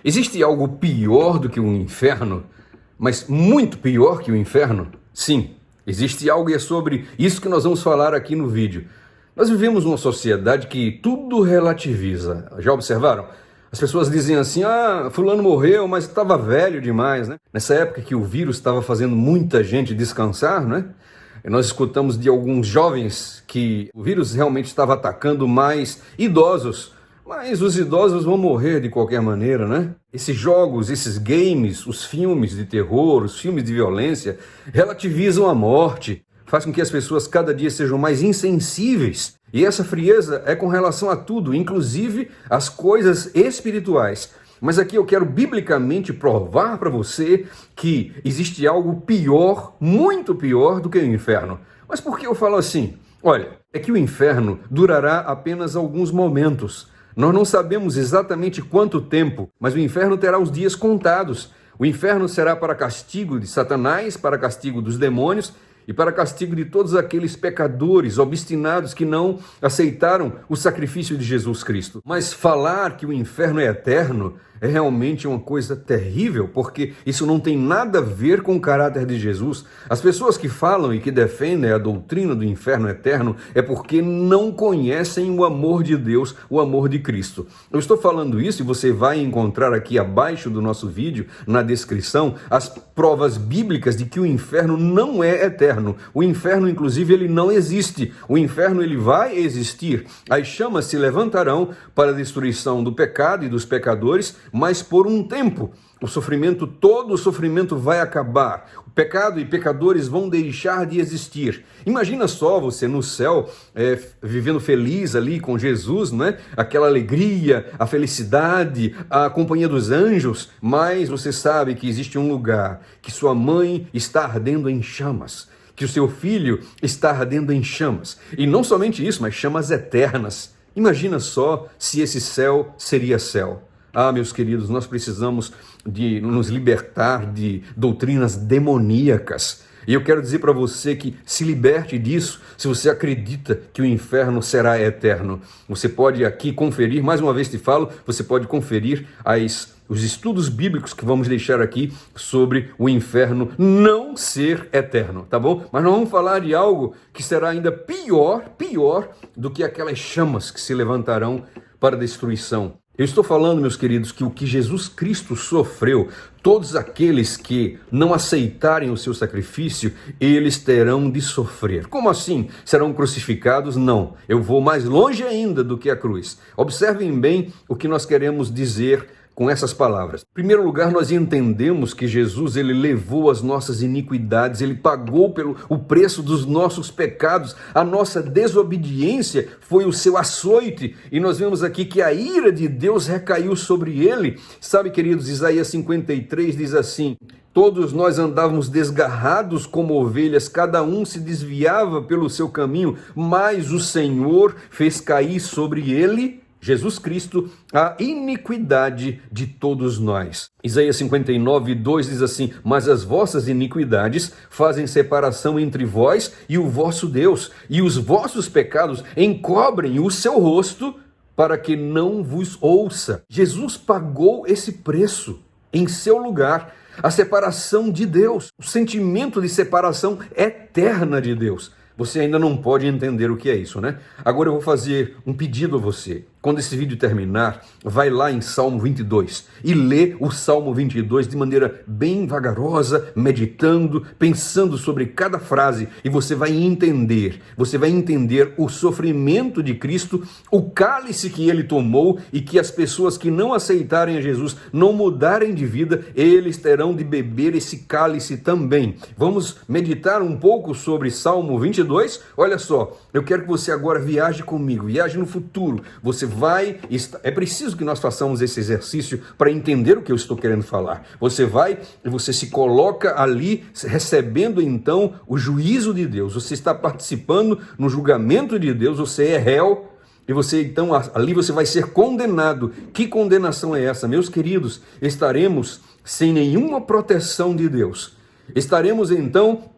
Existe algo pior do que o inferno, mas muito pior que o inferno? Sim, existe algo e é sobre isso que nós vamos falar aqui no vídeo. Nós vivemos numa sociedade que tudo relativiza. Já observaram? As pessoas dizem assim, fulano morreu, mas estava velho demais, né? Nessa época que o vírus estava fazendo muita gente descansar, né? Nós escutamos de alguns jovens que o vírus realmente estava atacando mais idosos, mas os idosos vão morrer de qualquer maneira, né? Esses jogos, esses games, os filmes de terror, os filmes de violência, relativizam a morte, faz com que as pessoas cada dia sejam mais insensíveis. E essa frieza é com relação a tudo, inclusive as coisas espirituais. Mas aqui eu quero biblicamente provar para você que existe algo pior, muito pior do que o inferno. Mas por que eu falo assim? Olha, é que o inferno durará apenas alguns momentos. Nós não sabemos exatamente quanto tempo, mas o inferno terá os dias contados. O inferno será para castigo de Satanás, para castigo dos demônios e para castigo de todos aqueles pecadores obstinados que não aceitaram o sacrifício de Jesus Cristo. Mas falar que o inferno é eterno é realmente uma coisa terrível, porque isso não tem nada a ver com o caráter de Jesus. As pessoas que falam e que defendem a doutrina do inferno eterno é porque não conhecem o amor de Deus, o amor de Cristo. Eu estou falando isso e você vai encontrar aqui abaixo do nosso vídeo, na descrição, as provas bíblicas de que o inferno não é eterno. O inferno, inclusive, ele não existe. O inferno, ele vai existir. As chamas se levantarão para a destruição do pecado e dos pecadores, mas por um tempo. Todo o sofrimento vai acabar. O pecado e pecadores vão deixar de existir. Imagina só você no céu, vivendo feliz ali com Jesus, né? Aquela alegria, a felicidade, a companhia dos anjos, mas você sabe que existe um lugar que sua mãe está ardendo em chamas, que o seu filho está ardendo em chamas. E não somente isso, mas chamas eternas. Imagina só se esse céu seria céu. Meus queridos, nós precisamos de nos libertar de doutrinas demoníacas. E eu quero dizer para você que se liberte disso se você acredita que o inferno será eterno. Você pode aqui conferir, mais uma vez te falo, você pode conferir os estudos bíblicos que vamos deixar aqui sobre o inferno não ser eterno, tá bom? Mas nós vamos falar de algo que será ainda pior do que aquelas chamas que se levantarão para a destruição. Eu estou falando, meus queridos, que o que Jesus Cristo sofreu, todos aqueles que não aceitarem o seu sacrifício, eles terão de sofrer. Como assim? Serão crucificados? Não. Eu vou mais longe ainda do que a cruz. Observem bem o que nós queremos dizer com essas palavras. Em primeiro lugar, nós entendemos que Jesus, ele levou as nossas iniquidades, ele pagou o preço dos nossos pecados, a nossa desobediência foi o seu açoite, e nós vemos aqui que a ira de Deus recaiu sobre ele. Sabe, queridos, Isaías 53 diz assim: todos nós andávamos desgarrados como ovelhas, cada um se desviava pelo seu caminho, mas o Senhor fez cair sobre ele, Jesus Cristo, a iniquidade de todos nós. Isaías 59, 2 diz assim: mas as vossas iniquidades fazem separação entre vós e o vosso Deus, e os vossos pecados encobrem o seu rosto para que não vos ouça. Jesus pagou esse preço em seu lugar, a separação de Deus, o sentimento de separação eterna de Deus. Você ainda não pode entender o que é isso, né? Agora eu vou fazer um pedido a você. Quando esse vídeo terminar, vai lá em Salmo 22 e lê o Salmo 22 de maneira bem vagarosa, meditando, pensando sobre cada frase, e você vai entender o sofrimento de Cristo, o cálice que ele tomou, e que as pessoas que não aceitarem a Jesus, não mudarem de vida, eles terão de beber esse cálice também. Vamos meditar um pouco sobre Salmo 22? Olha só, eu quero que você agora viaje comigo, viaje no futuro. É preciso que nós façamos esse exercício para entender o que eu estou querendo falar. Você vai e você se coloca ali, recebendo então o juízo de Deus. Você está participando no julgamento de Deus, você é réu, e você então ali você vai ser condenado. Que condenação é essa? Meus queridos, estaremos sem nenhuma proteção de Deus. Estaremos então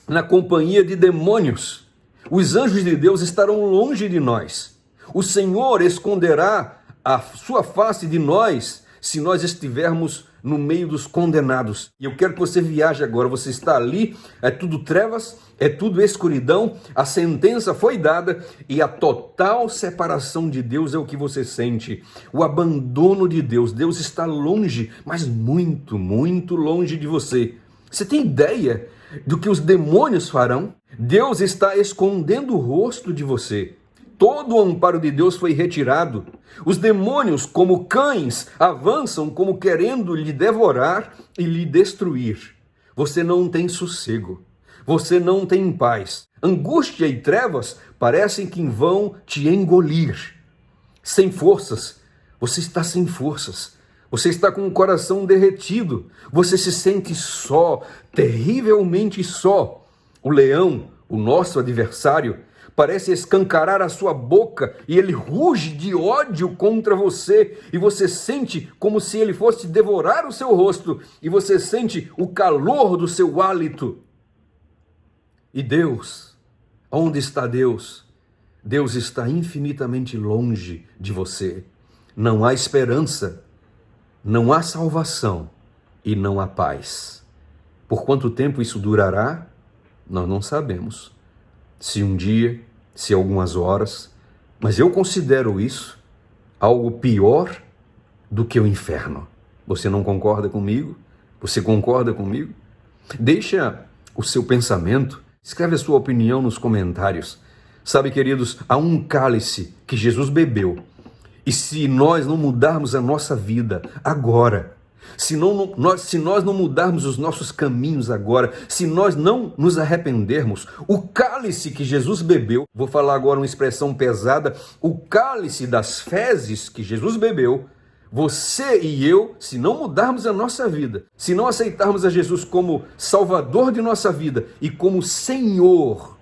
na companhia de demônios. Os anjos de Deus estarão longe de nós. O Senhor esconderá a sua face de nós, se nós estivermos no meio dos condenados. E eu quero que você viaje agora. Você está ali, é tudo trevas, é tudo escuridão, a sentença foi dada e a total separação de Deus é o que você sente. O abandono de Deus. Deus está longe, mas muito, muito longe de você. Você tem ideia do que os demônios farão? Deus está escondendo o rosto de você. Todo o amparo de Deus foi retirado. Os demônios, como cães, avançam como querendo lhe devorar e lhe destruir. Você não tem sossego. Você não tem paz. Angústia e trevas parecem que vão te engolir. Sem forças. Você está sem forças. Você está com o coração derretido. Você se sente só, terrivelmente só. O leão, o nosso adversário, parece escancarar a sua boca e ele ruge de ódio contra você e você sente como se ele fosse devorar o seu rosto e você sente o calor do seu hálito. E Deus, onde está Deus? Deus está infinitamente longe de você. Não há esperança, não há salvação e não há paz. Por quanto tempo isso durará? Nós não sabemos. Se um dia, se algumas horas, mas eu considero isso algo pior do que o inferno. Você não concorda comigo? Você concorda comigo? Deixa o seu pensamento, escreve a sua opinião nos comentários. Sabe, queridos, há um cálice que Jesus bebeu. E se nós não mudarmos a nossa vida agora, se nós não mudarmos os nossos caminhos agora, se nós não nos arrependermos, o cálice que Jesus bebeu, vou falar agora uma expressão pesada, o cálice das fezes que Jesus bebeu, você e eu, se não mudarmos a nossa vida, se não aceitarmos a Jesus como Salvador de nossa vida e como Senhor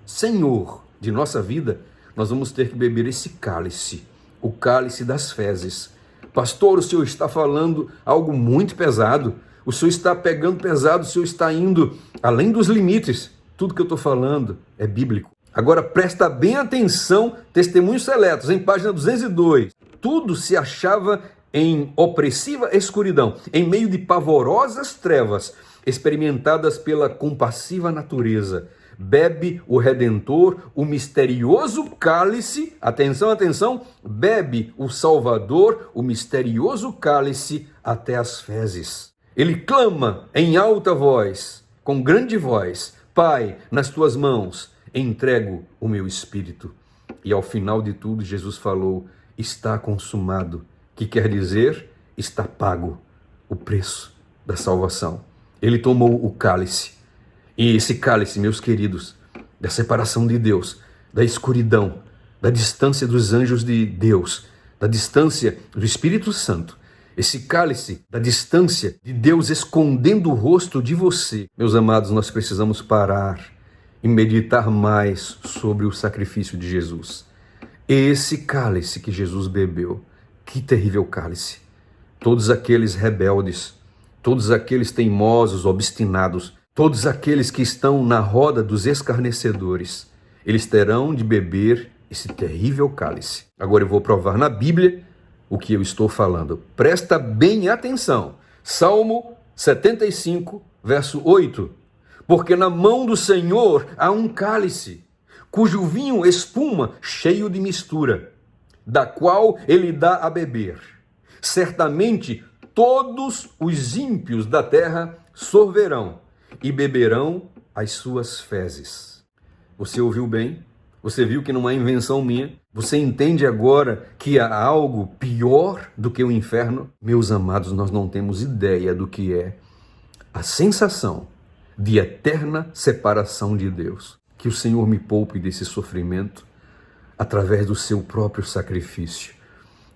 de nossa vida, nós vamos ter que beber esse cálice, o cálice das fezes. Pastor, o senhor está falando algo muito pesado, o senhor está pegando pesado, o senhor está indo além dos limites. Tudo que eu estou falando é bíblico. Agora presta bem atenção, testemunhos seletos, em página 202. Tudo se achava em opressiva escuridão, em meio de pavorosas trevas, experimentadas pela compassiva natureza. Bebe o Redentor, o misterioso cálice, atenção, bebe o Salvador, o misterioso cálice até as fezes. Ele clama em alta voz, com grande voz, Pai, nas tuas mãos entrego o meu espírito. E ao final de tudo, Jesus falou, está consumado, que quer dizer, está pago o preço da salvação. Ele tomou o cálice. E esse cálice, meus queridos, da separação de Deus, da escuridão, da distância dos anjos de Deus, da distância do Espírito Santo, esse cálice da distância de Deus escondendo o rosto de você. Meus amados, nós precisamos parar e meditar mais sobre o sacrifício de Jesus. Esse cálice que Jesus bebeu, que terrível cálice. Todos aqueles rebeldes, todos aqueles teimosos, obstinados, todos aqueles que estão na roda dos escarnecedores, eles terão de beber esse terrível cálice. Agora eu vou provar na Bíblia o que eu estou falando. Presta bem atenção. Salmo 75, verso 8. Porque na mão do Senhor há um cálice, cujo vinho espuma cheio de mistura, da qual ele dá a beber. Certamente todos os ímpios da terra sorverão e beberão as suas fezes. Você ouviu bem? Você viu que não é invenção minha? Você entende agora que há algo pior do que o inferno? Meus amados, nós não temos ideia do que é a sensação de eterna separação de Deus. Que o Senhor me poupe desse sofrimento através do seu próprio sacrifício.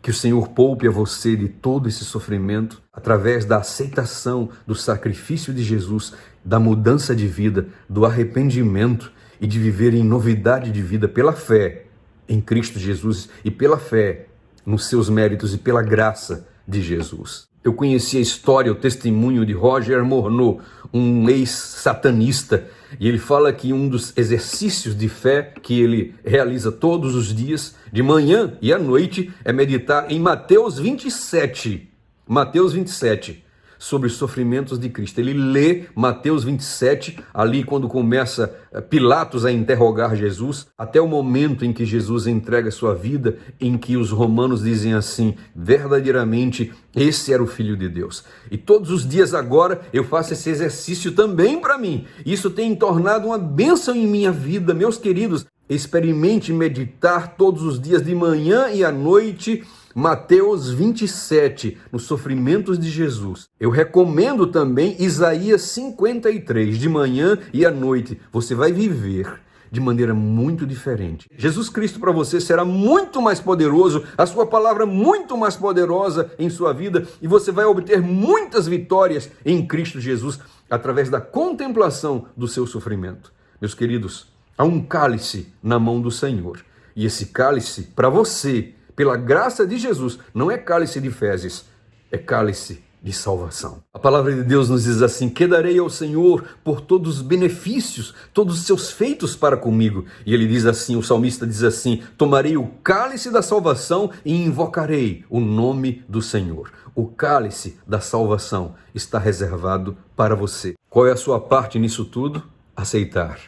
Que o Senhor poupe a você de todo esse sofrimento através da aceitação do sacrifício de Jesus, da mudança de vida, do arrependimento e de viver em novidade de vida pela fé em Cristo Jesus e pela fé nos seus méritos e pela graça de Jesus. Eu conheci a história, o testemunho de Roger Morneau, um ex-satanista, e ele fala que um dos exercícios de fé que ele realiza todos os dias, de manhã e à noite, é meditar em Mateus 27. Mateus 27, sobre os sofrimentos de Cristo. Ele lê Mateus 27, ali quando começa Pilatos a interrogar Jesus, até o momento em que Jesus entrega sua vida, em que os romanos dizem assim: verdadeiramente, esse era o Filho de Deus. E todos os dias agora eu faço esse exercício também para mim. Isso tem tornado uma bênção em minha vida, meus queridos. Experimente meditar todos os dias de manhã e à noite Mateus 27, nos sofrimentos de Jesus. Eu recomendo também Isaías 53, de manhã e à noite. Você vai viver de maneira muito diferente. Jesus Cristo para você será muito mais poderoso, a sua palavra muito mais poderosa em sua vida, e você vai obter muitas vitórias em Cristo Jesus através da contemplação do seu sofrimento. Meus queridos, há um cálice na mão do Senhor, e esse cálice para você, pela graça de Jesus, não é cálice de fezes, é cálice de salvação. A palavra de Deus nos diz assim: que darei ao Senhor por todos os benefícios, todos os seus feitos para comigo. E ele diz assim, o salmista diz assim: tomarei o cálice da salvação e invocarei o nome do Senhor. O cálice da salvação está reservado para você. Qual é a sua parte nisso tudo? Aceitar.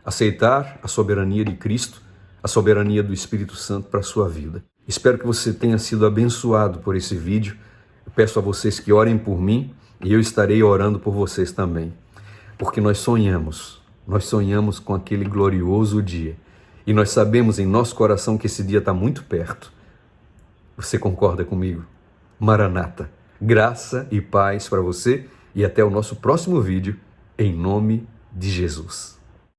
Aceitar a soberania de Cristo, a soberania do Espírito Santo para a sua vida. Espero que você tenha sido abençoado por esse vídeo. Eu peço a vocês que orem por mim e eu estarei orando por vocês também. Porque nós sonhamos com aquele glorioso dia. E nós sabemos em nosso coração que esse dia está muito perto. Você concorda comigo? Maranata, graça e paz para você e até o nosso próximo vídeo, em nome de Jesus.